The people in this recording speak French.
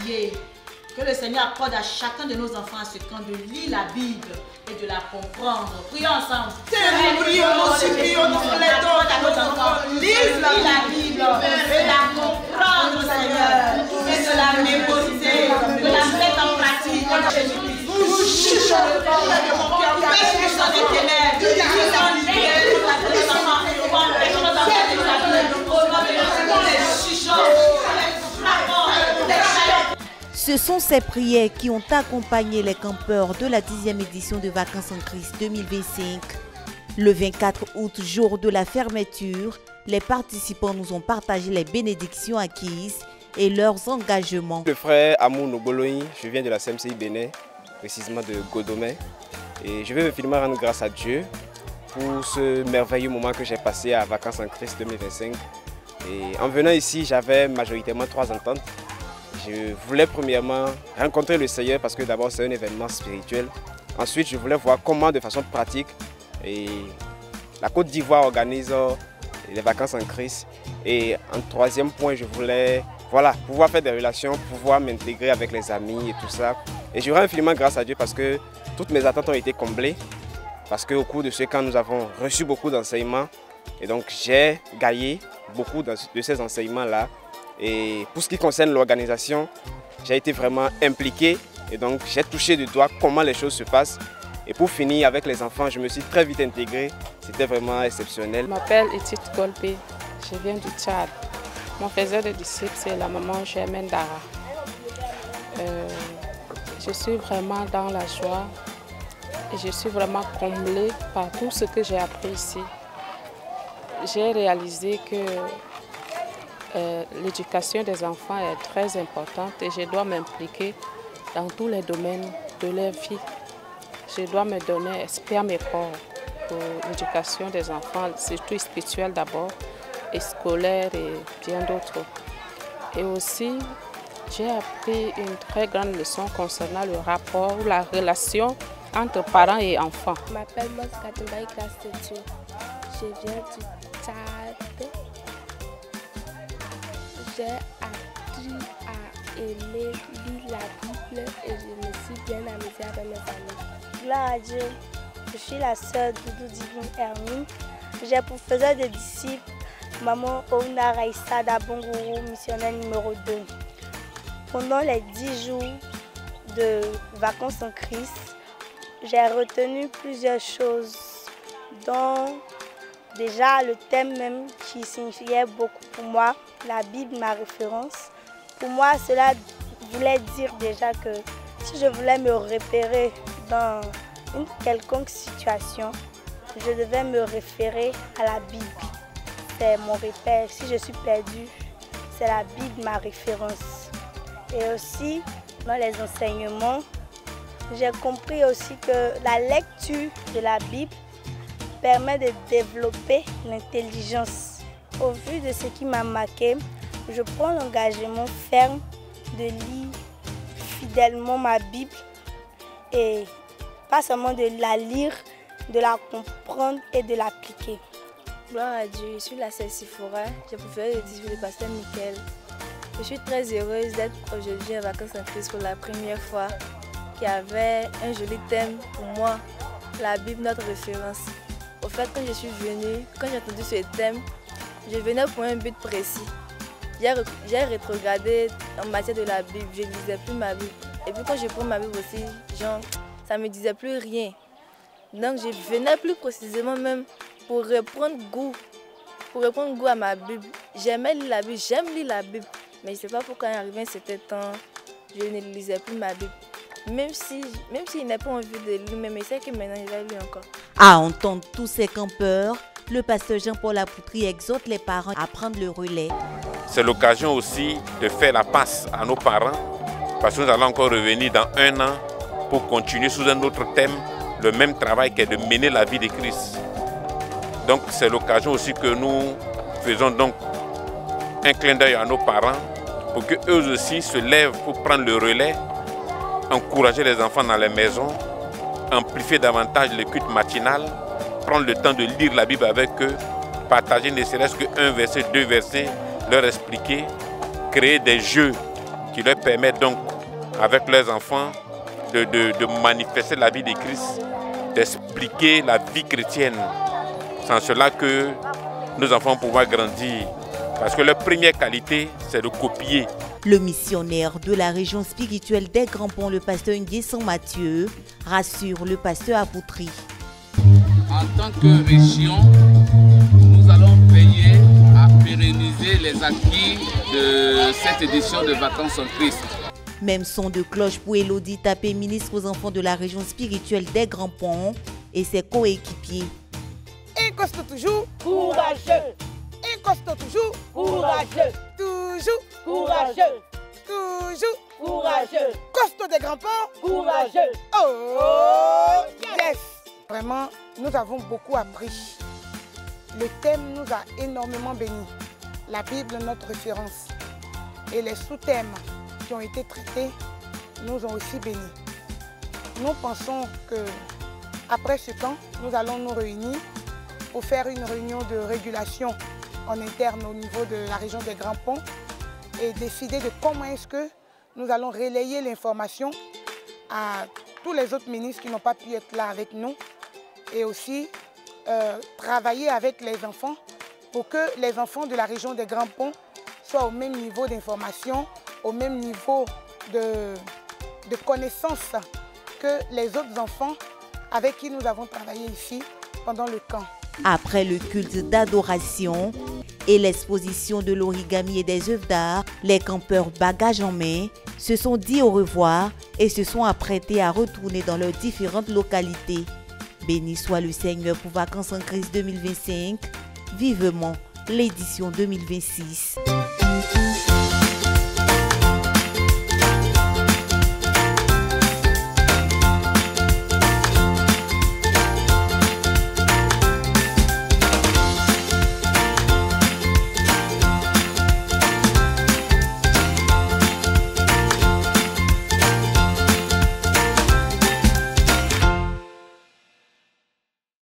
prier que le Seigneur accorde à chacun de nos enfants à ce camp de lire la Bible et de la comprendre. Prions ensemble. Seigneur, nous prions, nous supplions, nous plaidons à nos enfants. Lise la Bible et la comprendre, Seigneur, et de la mémoriser, de la mettre en pratique. Nous jugeons le Pêche sur les ténèbres, nous sommes libérés pour nos enfants, pour empêcher nos enfants de la Bible, au nom de Jésus, les jugeons, les frappons, les chaînes. Ce sont ces prières qui ont accompagné les campeurs de la 10e édition de Vacances en Christ 2025. Le 24 août, jour de la fermeture, les participants nous ont partagé les bénédictions acquises et leurs engagements. Le frère Amou Nogoloï, je viens de la CMCI Bénin, précisément de Godomé. Et je vais finalement rendre grâce à Dieu pour ce merveilleux moment que j'ai passé à Vacances en Christ 2025. Et en venant ici, j'avais majoritairement 3 ententes. Je voulais premièrement rencontrer le Seigneur parce que d'abord c'est un événement spirituel. Ensuite, je voulais voir comment de façon pratique et la Côte d'Ivoire organise les vacances en Christ. Et en troisième point, je voulais pouvoir faire des relations, pouvoir m'intégrer avec les amis et tout ça. Et je rends infiniment grâce à Dieu parce que toutes mes attentes ont été comblées. Parce qu'au cours de ce camp, nous avons reçu beaucoup d'enseignements. Et donc j'ai gagné beaucoup de ces enseignements-là. Et pour ce qui concerne l'organisation, j'ai été vraiment impliqué et donc j'ai touché du doigt comment les choses se passent. Et pour finir avec les enfants, je me suis très vite intégré, c'était vraiment exceptionnel. Je m'appelle Etit Golpe, je viens du Tchad. Mon faiseur de disciples, c'est la maman Germaine Dara. Je suis vraiment dans la joie et je suis vraiment comblée par tout ce que j'ai appris ici. J'ai réalisé que l'éducation des enfants est très importante et je dois m'impliquer dans tous les domaines de leur vie. Je dois me donner esprit à mes corps pour l'éducation des enfants, surtout spirituelle d'abord, et scolaire et bien d'autres. Et aussi, j'ai appris une très grande leçon concernant le rapport ou la relation entre parents et enfants. Je m'appelle Moska Tumbaï Krastetu. Je viens du Tchad. J'ai appris à aimer lire la Bible et je me suis bien amusée avec mes amis. Gloire à Dieu, je suis la sœur Doudou Divine Hermine. J'ai pour faiseur de disciples Maman Ouna Raïssa Dabongourou, missionnaire numéro 2. Pendant les 10 jours de Vacances en Christ, j'ai retenu plusieurs choses, dont déjà le thème même qui signifiait beaucoup pour moi, la Bible, ma référence. Pour moi, cela voulait dire déjà que si je voulais me repérer dans une quelconque situation, je devais me référer à la Bible. C'est mon repère. Si je suis perdue, c'est la Bible ma référence. Et aussi, dans les enseignements, j'ai compris aussi que la lecture de la Bible permet de développer l'intelligence. Au vu de ce qui m'a marqué, je prends l'engagement ferme de lire fidèlement ma Bible et pas seulement de la lire, de la comprendre et de l'appliquer. Gloire à Dieu, je suis la sœur Siphora, j'ai pour faire le discours du pasteur Michael. Je suis très heureuse d'être aujourd'hui à Vacances en Christ pour la première fois, qui avait un joli thème pour moi, la Bible, notre référence. Au fait, quand je suis venue, quand j'ai entendu ce thème, je venais pour un but précis. J'ai rétrogradé en matière de la Bible, je ne lisais plus ma Bible. Et puis quand je prends ma Bible aussi, genre, ça ne me disait plus rien. Donc je venais plus précisément même pour reprendre goût à ma Bible. J'aimais lire la Bible, j'aime lire la Bible. Mais je ne sais pas pourquoi il arrivait un certain temps, je ne lisais plus ma Bible. Même si je n'ai pas envie de lire, mais je sais que maintenant je vais lire encore. À entendre tous ces campeurs, le pasteur Jean-Paul Apoutri exhorte les parents à prendre le relais. C'est l'occasion aussi de faire la passe à nos parents, parce que nous allons encore revenir dans 1 an pour continuer sous un autre thème, le même travail qui est de mener la vie de Christ. Donc c'est l'occasion aussi que nous faisons donc un clin d'œil à nos parents pour qu'eux aussi se lèvent pour prendre le relais, encourager les enfants dans les maisons, amplifier davantage le culte matinal, prendre le temps de lire la Bible avec eux, partager ne serait-ce qu'un verset, 2 versets, leur expliquer, créer des jeux qui leur permettent donc, avec leurs enfants, de manifester la vie de Christ, d'expliquer la vie chrétienne. C'est en cela que nos enfants vont pouvoir grandir. Parce que leur première qualité, c'est de copier. Le missionnaire de la région spirituelle des Grands Ponts, le pasteur Nguessan Mathieu, rassure le pasteur Aboutri. En tant que région, nous allons veiller à pérenniser les acquis de cette édition de Vacances en Christ. Même son de cloche pour Elodie Tapé, ministre aux enfants de la région spirituelle des Grands Ponts et ses coéquipiers. Un costaud toujours courageux. Un costaud toujours courageux. Toujours courageux. Toujours courageux. Costaud des Grands Ponts courageux. Oh yes. Vraiment, nous avons beaucoup appris. Le thème nous a énormément bénis. La Bible, notre référence. Et les sous-thèmes qui ont été traités nous ont aussi bénis. Nous pensons qu'après ce temps, nous allons nous réunir pour faire une réunion de régulation en interne au niveau de la région des Grands Ponts et décider de comment est-ce que nous allons relayer l'information à tous les autres ministres qui n'ont pas pu être là avec nous et aussi travailler avec les enfants pour que les enfants de la région des Grands Ponts soient au même niveau d'information, au même niveau de connaissances que les autres enfants avec qui nous avons travaillé ici pendant le camp. Après le culte d'adoration et l'exposition de l'origami et des œuvres d'art, les campeurs bagages en main se sont dit au revoir et se sont apprêtés à retourner dans leurs différentes localités. Béni soit le Seigneur pour Vacances en Christ 2025, vivement l'édition 2026.